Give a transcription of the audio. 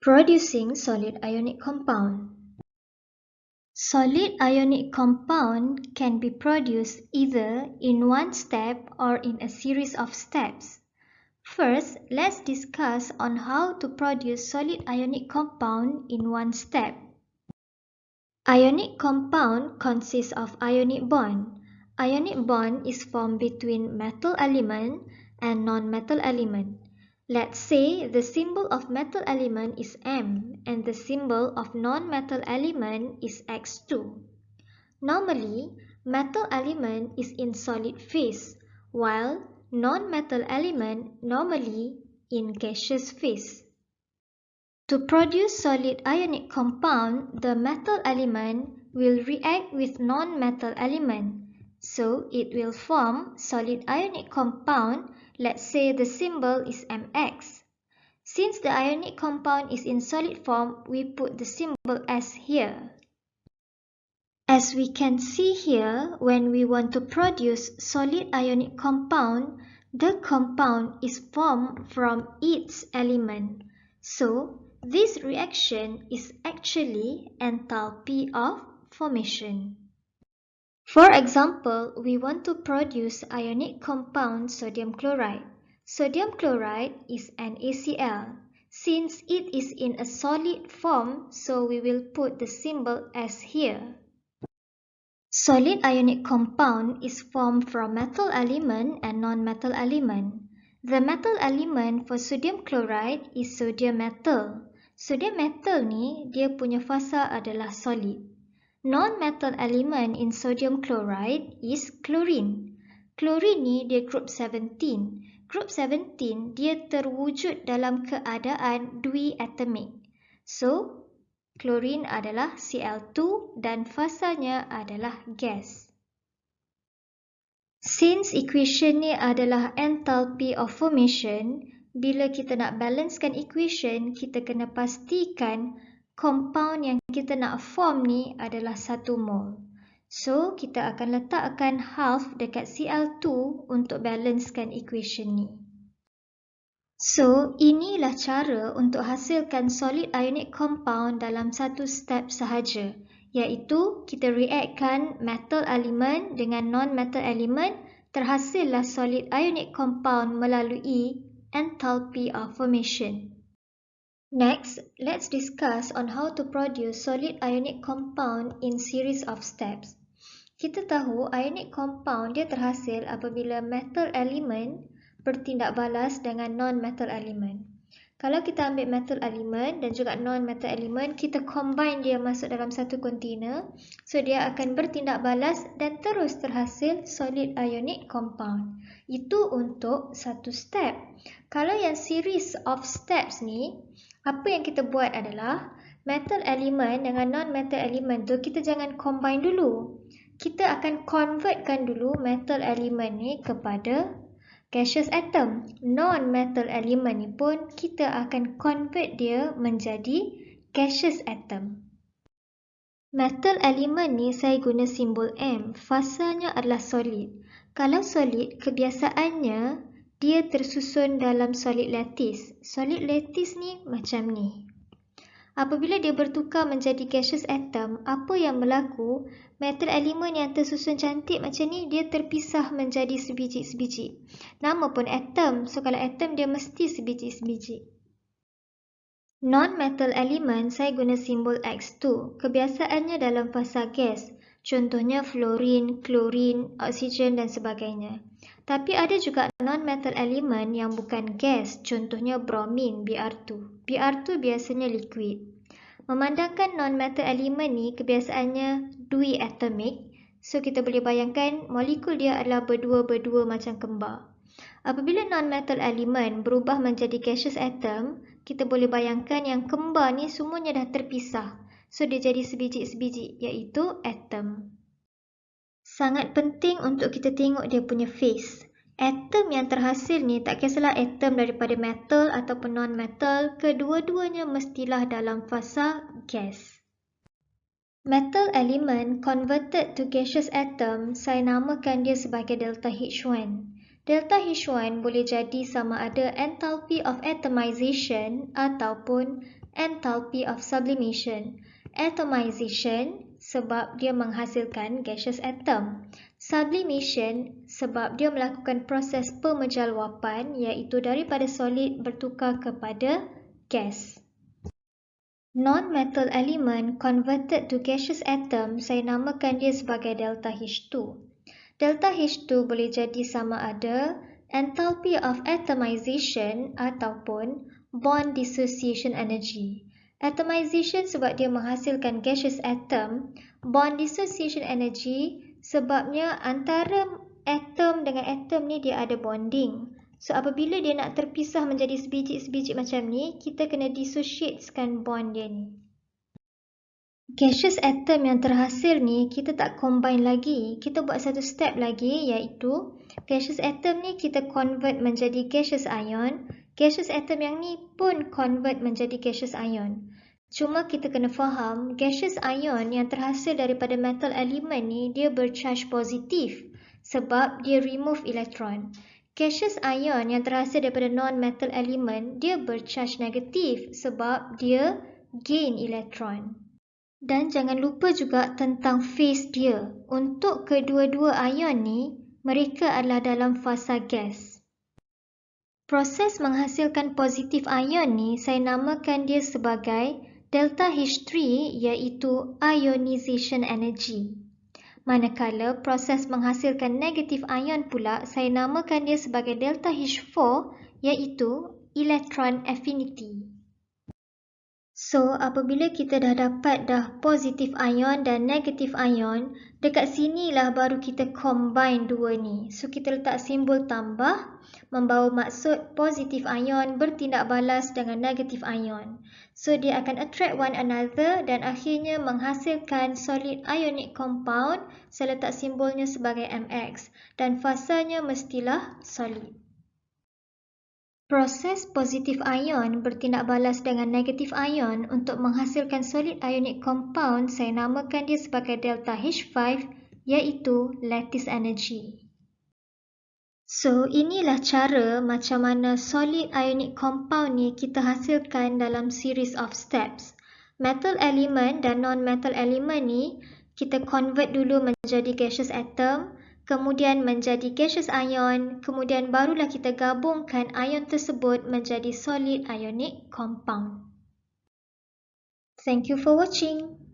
Producing solid ionic compound. Solid ionic compound can be produced either in one step or in a series of steps. First, let's discuss on how to produce solid ionic compound in one step. Ionic compound consists of ionic bond. Ionic bond is formed between metal element and non-metal element. Let's say the symbol of metal element is M and the symbol of non-metal element is X2. Normally, metal element is in solid phase, while non-metal element normally in gaseous phase. To produce solid ionic compound, the metal element will react with non-metal element. So it will form solid ionic compound. Let's say the symbol is Mx. Since the ionic compound is in solid form, we put the symbol S here. As we can see here, when we want to produce solid ionic compound, the compound is formed from its element. So, this reaction is actually enthalpy of formation. For example, we want to produce ionic compound sodium chloride. Sodium chloride is NaCl. Since it is in a solid form, so we will put the symbol S here. Solid ionic compound is formed from metal element and non-metal element. The metal element for sodium chloride is sodium metal. Sodium metal ni dia punya fasa adalah solid. Non-metal element in sodium chloride is chlorine. Chlorine ni dia group 17. Group 17 dia terwujud dalam keadaan diatomic. So, chlorine adalah Cl2 dan fasanya adalah gas. Since equation ni adalah enthalpy of formation, bila kita nak balancekan equation, kita kena pastikan compound yang kita nak form ni adalah 1 mol. So, kita akan letakkan half dekat Cl2 untuk balancekan equation ni. So, inilah cara untuk hasilkan solid ionic compound dalam satu step sahaja, iaitu kita reactkan metal element dengan non-metal element, terhasillah solid ionic compound melalui enthalpy of formation. Next, let's discuss on how to produce solid ionic compound in series of steps. Kita tahu ionic compound dia terhasil apabila metal element bertindak balas dengan non-metal element. Kalau kita ambil metal element dan juga non-metal element, kita combine dia masuk dalam satu container, so dia akan bertindak balas dan terus terhasil solid ionic compound. Itu untuk satu step. Kalau yang series of steps ni, apa yang kita buat adalah metal element dengan non-metal element tu kita jangan combine dulu. Kita akan convertkan dulu metal element ni kepada gaseous atom. Non-metal element ni pun kita akan convert dia menjadi gaseous atom. Metal element ni saya guna simbol M. Fasanya adalah solid. Kalau solid, kebiasaannya dia tersusun dalam solid lattice. Solid lattice ni macam ni. Apabila dia bertukar menjadi gaseous atom, apa yang berlaku? Metal element yang tersusun cantik macam ni, dia terpisah menjadi sebiji-sebiji. Nama pun atom, so kalau atom dia mesti sebiji-sebiji. Non-metal element saya guna simbol X2. Kebiasaannya dalam fasa gas. Contohnya fluorine, klorin, oksigen dan sebagainya. Tapi ada juga non-metal element yang bukan gas. Contohnya bromin, Br2. Br2 biasanya liquid. Memandangkan non-metal element ni kebiasaannya diatomic. So kita boleh bayangkan molekul dia adalah berdua-berdua macam kembar. Apabila non-metal element berubah menjadi gaseous atom, kita boleh bayangkan yang kembar ni semuanya dah terpisah. So dia jadi sebiji-sebiji, iaitu atom. Sangat penting untuk kita tengok dia punya phase. Atom yang terhasil ni tak kisahlah atom daripada metal ataupun non-metal, kedua-duanya mestilah dalam fasa gas. Metal element converted to gaseous atom, saya namakan dia sebagai delta H1. Delta H1 boleh jadi sama ada enthalpy of atomization ataupun enthalpy of sublimation. Atomization sebab dia menghasilkan gaseous atom. Sublimation sebab dia melakukan proses pemejaluapan iaitu daripada solid bertukar kepada gas. Non-metal element converted to gaseous atom, saya namakan dia sebagai delta H2. Delta H2 boleh jadi sama ada enthalpy of atomization ataupun bond dissociation energy. Atomization sebab dia menghasilkan gaseous atom, bond dissociation energy sebabnya antara atom dengan atom ni dia ada bonding. So apabila dia nak terpisah menjadi sebiji-sebiji macam ni, kita kena dissociatekan bond dia ni. Gaseous atom yang terhasil ni kita tak combine lagi. Kita buat satu step lagi iaitu gaseous atom ni kita convert menjadi gaseous ion. Gaseous atom yang ni pun convert menjadi gaseous ion. Cuma kita kena faham gaseous ion yang terhasil daripada metal element ni dia bercharge positif sebab dia remove elektron. Gaseous ion yang terhasil daripada non-metal element dia bercharge negatif sebab dia gain elektron. Dan jangan lupa juga tentang phase dia. Untuk kedua-dua ion ni, mereka adalah dalam fasa gas. Proses menghasilkan positif ion ni, saya namakan dia sebagai delta H3 iaitu ionization energy. Manakala proses menghasilkan negatif ion pula, saya namakan dia sebagai delta H4 iaitu electron affinity. So, apabila kita dah dapat positif ion dan negatif ion, dekat sinilah baru kita combine dua ni. So, kita letak simbol tambah, membawa maksud positif ion bertindak balas dengan negatif ion. So, dia akan attract one another dan akhirnya menghasilkan solid ionic compound. Saya letak simbolnya sebagai MX dan fasanya mestilah solid. Proses positif ion bertindak balas dengan negatif ion untuk menghasilkan solid ionic compound, saya namakan dia sebagai delta H5 iaitu lattice energy. So, inilah cara macam mana solid ionic compound ni kita hasilkan dalam series of steps. Metal element dan non-metal element ni kita convert dulu menjadi gaseous atom, kemudian menjadi gaseous ion, kemudian barulah kita gabungkan ion tersebut menjadi solid ionic compound. Thank you for watching.